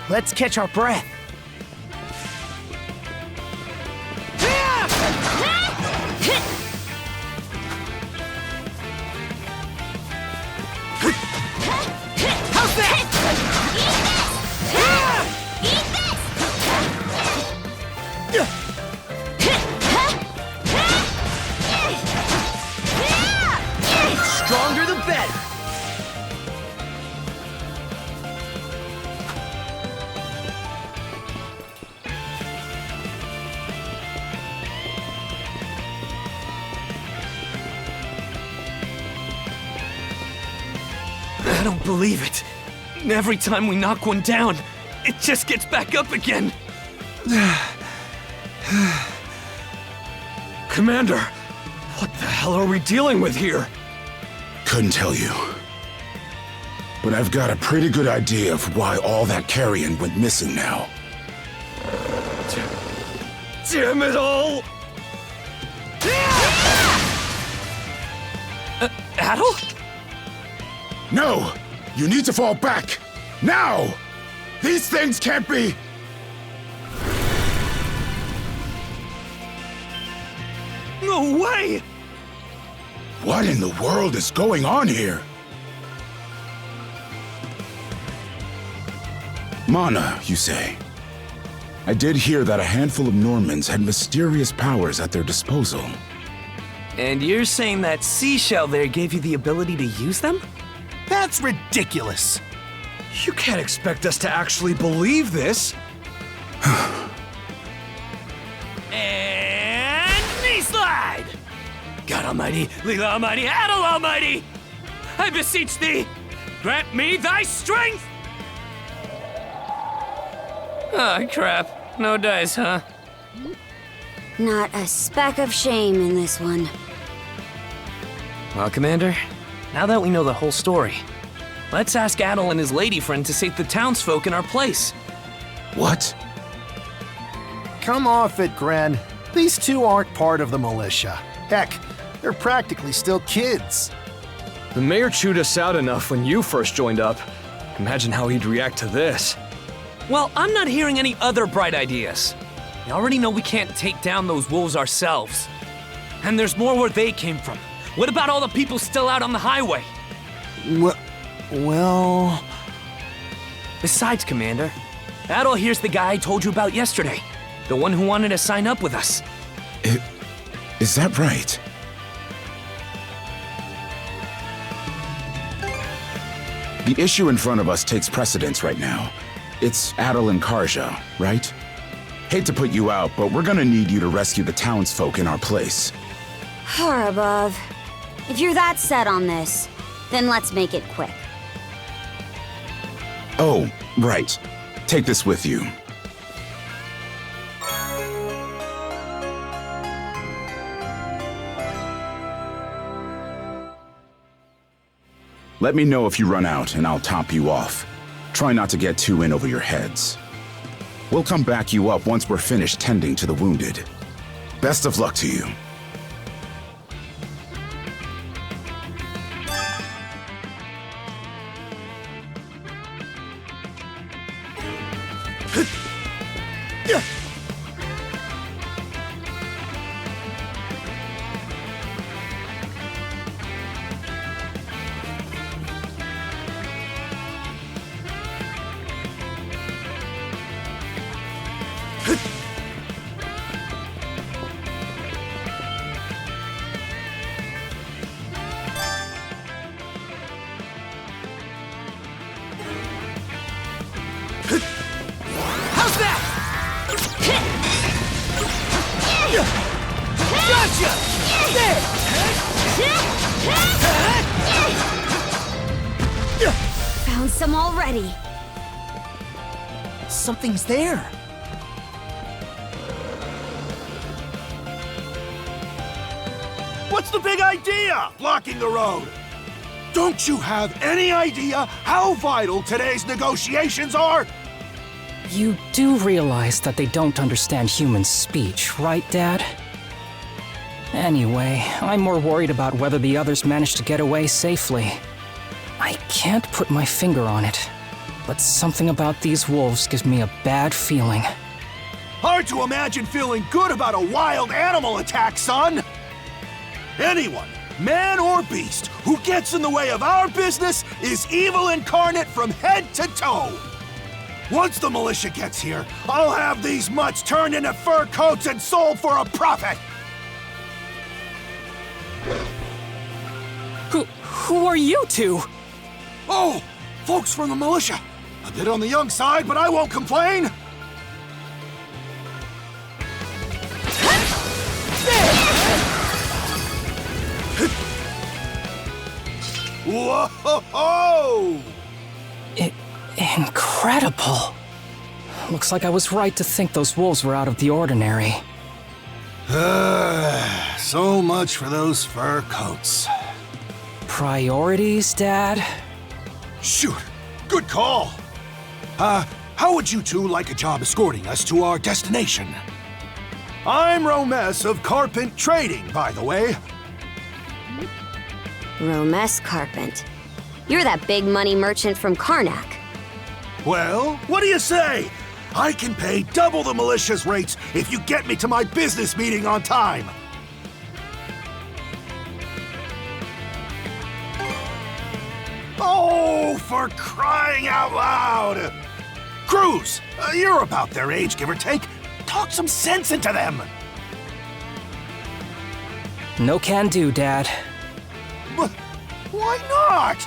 Let's catch our breath. How's that? Stronger the better. I don't believe it. Every time we knock one down, it just gets back up again. Commander, what the hell are we dealing with here? Couldn't tell you. But I've got a pretty good idea of why all that carrion went missing now. Damn it all! Adol? No! You need to fall back! Now! These things can't be... No way! What in the world is going on here? Mana, you say? I did hear that a handful of Normans had mysterious powers at their disposal. And you're saying that seashell there gave you the ability to use them? That's ridiculous! You can't expect us to actually believe this! And knee slide! God Almighty, Leela Almighty, Adol Almighty! I beseech thee, grant me thy strength! Oh, crap. No dice, huh? Not a speck of shame in this one. Well, Commander, now that we know the whole story, let's ask Adol and his lady friend to save the townsfolk in our place. What? Come off it, Gren. These two aren't part of the militia. Heck, they're practically still kids. The mayor chewed us out enough when you first joined up. Imagine how he'd react to this. Well, I'm not hearing any other bright ideas. We already know we can't take down those wolves ourselves. And there's more where they came from. What about all the people still out on the highway? Well... Besides, Commander, Adol here's the guy I told you about yesterday. The one who wanted to sign up with us. Is that right? The issue in front of us takes precedence right now. It's Adol and Karja, right? Hate to put you out, but we're gonna need you to rescue the townsfolk in our place. Far above. If you're that set on this, then let's make it quick. Oh, right. Take this with you. Let me know if you run out, and I'll top you off. Try not to get too in over your heads. We'll come back you up once we're finished tending to the wounded. Best of luck to you. How's that? Gotcha! There! Found some already. Something's there. What's the big idea? Blocking the road. Don't you have any idea how vital today's negotiations are? You do realize that they don't understand human speech, right, Dad? Anyway, I'm more worried about whether the others managed to get away safely. I can't put my finger on it. but something about these wolves gives me a bad feeling. Hard to imagine feeling good about a wild animal attack, son! Anyone, man or beast, who gets in the way of our business is evil incarnate from head to toe! Once the militia gets here, I'll have these mutts turned into fur coats and sold for a profit! Who are you two? Oh, folks from the militia. A bit on the young side, but I won't complain! Whoa! Incredible. Looks like I was right to think those wolves were out of the ordinary. So much for those fur coats. Priorities, Dad? Shoot, good call. How would you two like a job escorting us to our destination? I'm Romes of Carpent Trading, by the way. Romes Carpent. You're that big money merchant from Karnak. Well, what do you say? I can pay double the militia's rates if you get me to my business meeting on time. Oh, for crying out loud! Cruz, you're about their age, give or take. Talk some sense into them. No can do, Dad. Why not?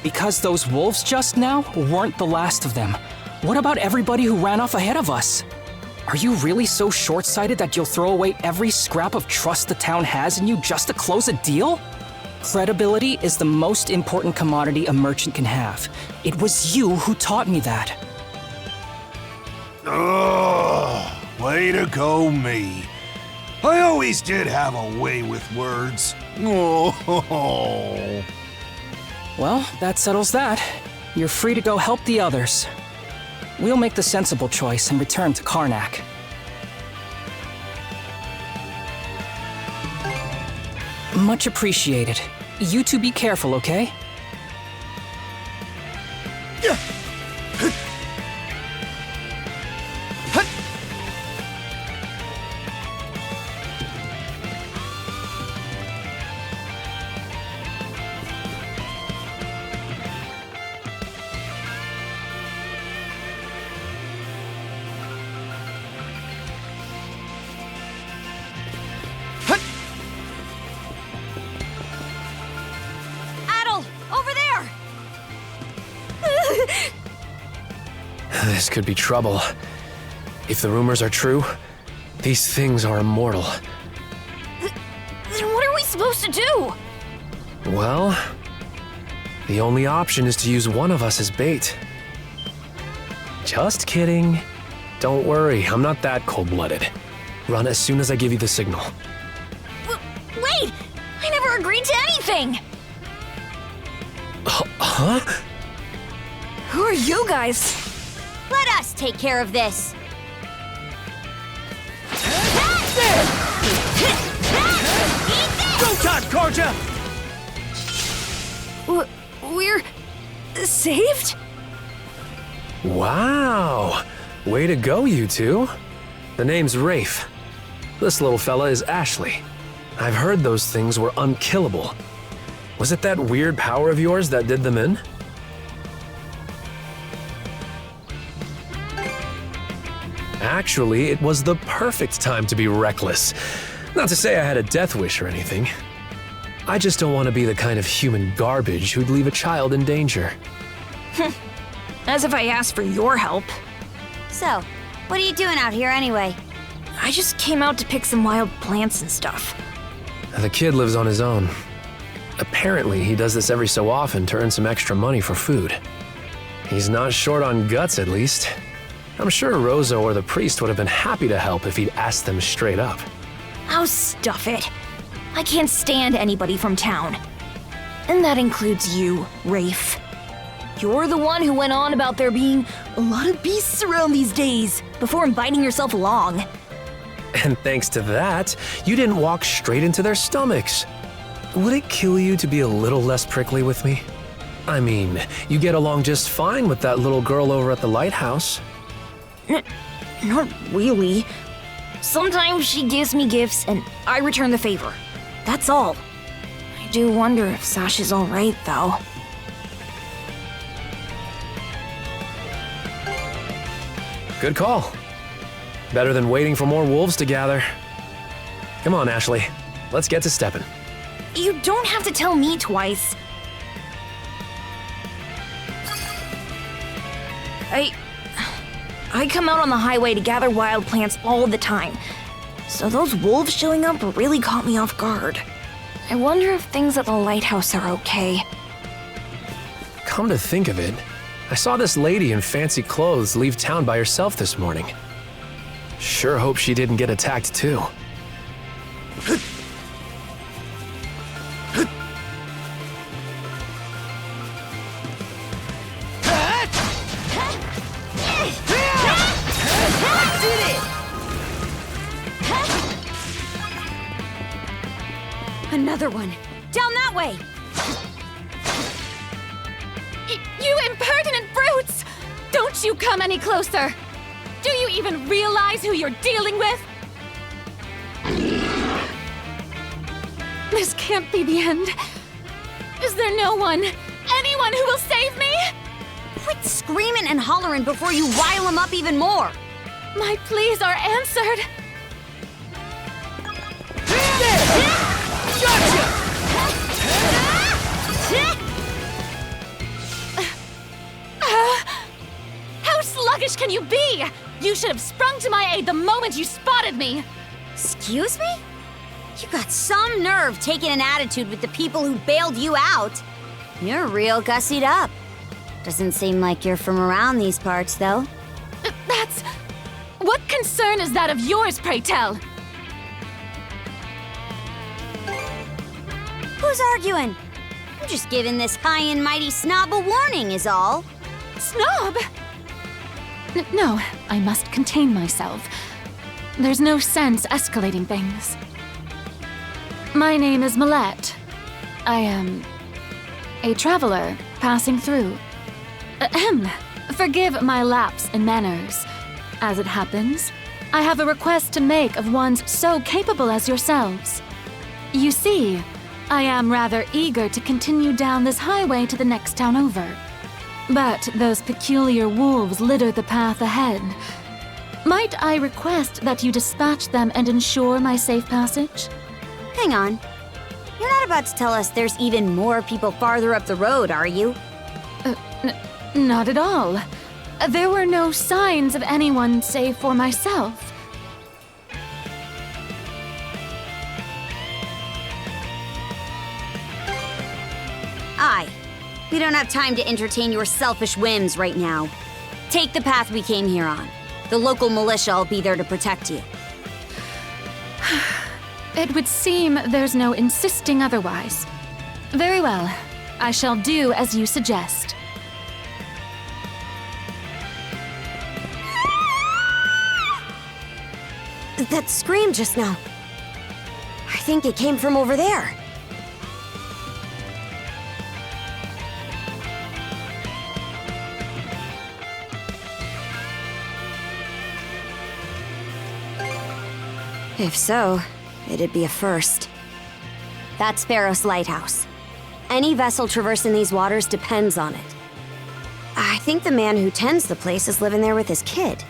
Because those wolves just now weren't the last of them. What about everybody who ran off ahead of us? Are you really so short-sighted that you'll throw away every scrap of trust the town has in you just to close a deal? Credibility is the most important commodity a merchant can have. It was you who taught me that. Oh, way to go, me. I always did have a way with words. Oh. Well, that settles that. You're free to go help the others. We'll make the sensible choice and return to Karnak. Much appreciated. You two be careful, okay? Adol, over there! This could be trouble. If the rumors are true, these things are immortal. Then what are we supposed to do? Well, the only option is to use one of us as bait. Just kidding. Don't worry, I'm not that cold-blooded. Run as soon as I give you the signal. Wait! I never agreed to anything! Huh? Who are you guys? Let us take care of this. Go time, Karja! We're... saved? Wow! Way to go, you two. The name's Rafe. This little fella is Ashley. I've heard those things were unkillable. Was it that weird power of yours that did them in? Actually, it was the perfect time to be reckless. Not to say I had a death wish or anything. I just don't want to be the kind of human garbage who'd leave a child in danger. As if I asked for your help. So, what are you doing out here anyway? I just came out to pick some wild plants and stuff. The kid lives on his own. Apparently, he does this every so often to earn some extra money for food. He's not short on guts, at least. I'm sure Rosa or the priest would have been happy to help if he'd asked them straight up. Oh, stuff it. I can't stand anybody from town. And that includes you, Rafe. You're the one who went on about there being a lot of beasts around these days before inviting yourself along. And thanks to that, you didn't walk straight into their stomachs. Would it kill you to be a little less prickly with me? I mean, you get along just fine with that little girl over at the lighthouse. Not really. Sometimes she gives me gifts and I return the favor. That's all. I do wonder if Sash is alright, though. Good call. Better than waiting for more wolves to gather. Come on, Ashley. Let's get to stepping. You don't have to tell me twice. I come out on the highway to gather wild plants all the time. So those wolves showing up really caught me off guard. I wonder if things at the lighthouse are okay. Come to think of it, I saw this lady in fancy clothes leave town by herself this morning. Sure hope she didn't get attacked too. Another one. Down that way! You impertinent brutes! Don't you come any closer! Do you even realize who you're dealing with? This can't be the end. Is there no one, anyone who will save me? Quit screaming and hollering before you rile them up even more! My pleas are answered. How sluggish can you be? You should have sprung to my aid the moment you spotted me. Excuse me? You got some nerve taking an attitude with the people who bailed you out. You're real gussied up. Doesn't seem like you're from around these parts, though. That's... What concern is that of yours, pray tell? Who's arguing? I'm just giving this high and mighty snob a warning, is all. Snob? No, I must contain myself. There's no sense escalating things. My name is Millet. I am a traveler passing through. Ahem. Forgive my lapse in manners. As it happens, I have a request to make of ones so capable as yourselves. You see, I am rather eager to continue down this highway to the next town over. But those peculiar wolves litter the path ahead. Might I request that you dispatch them and ensure my safe passage? Hang on. You're not about to tell us there's even more people farther up the road, are you? Not at all. There were no signs of anyone save for myself. Aye. We don't have time to entertain your selfish whims right now. Take the path we came here on. The local militia will be there to protect you. It would seem there's no insisting otherwise. Very well. I shall do as you suggest. That scream just now. I think it came from over there. If so, it'd be a first. That's Pharos Lighthouse. Any vessel traversing these waters depends on it. I think the man who tends the place is living there with his kid.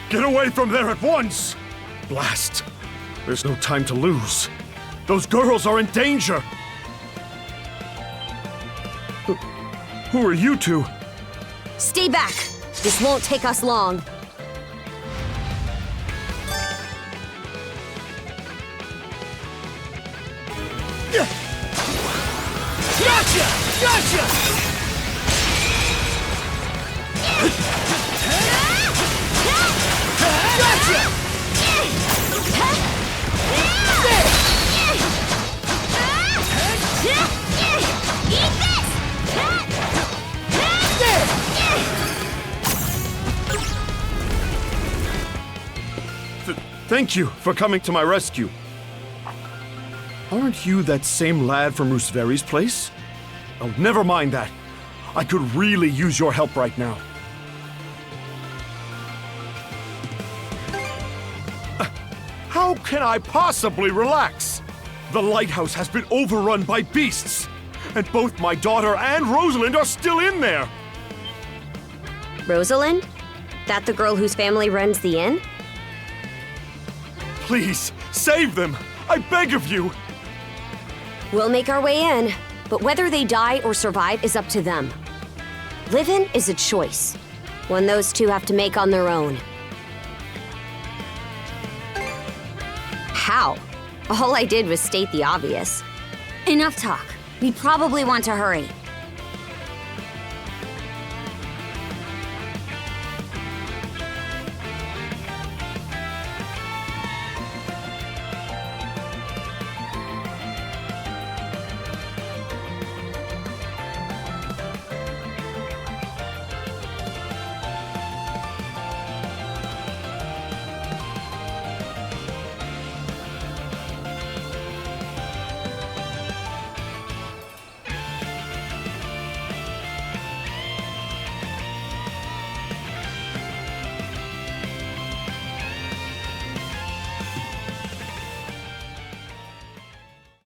Get away from there at once! Blast! There's no time to lose. Those girls are in danger! Who are you two? Stay back! This won't take us long. Gotcha! Thank you for coming to my rescue. Aren't you that same lad from Rooseveri's place? Oh, never mind that. I could really use your help right now. How can I possibly relax? The lighthouse has been overrun by beasts, and both my daughter and Rosalind are still in there. Rosalind? That the girl whose family runs the inn? Please, save them! I beg of you! We'll make our way in, but whether they die or survive is up to them. Living is a choice, one those two have to make on their own. How? All I did was state the obvious. Enough talk. We probably want to hurry.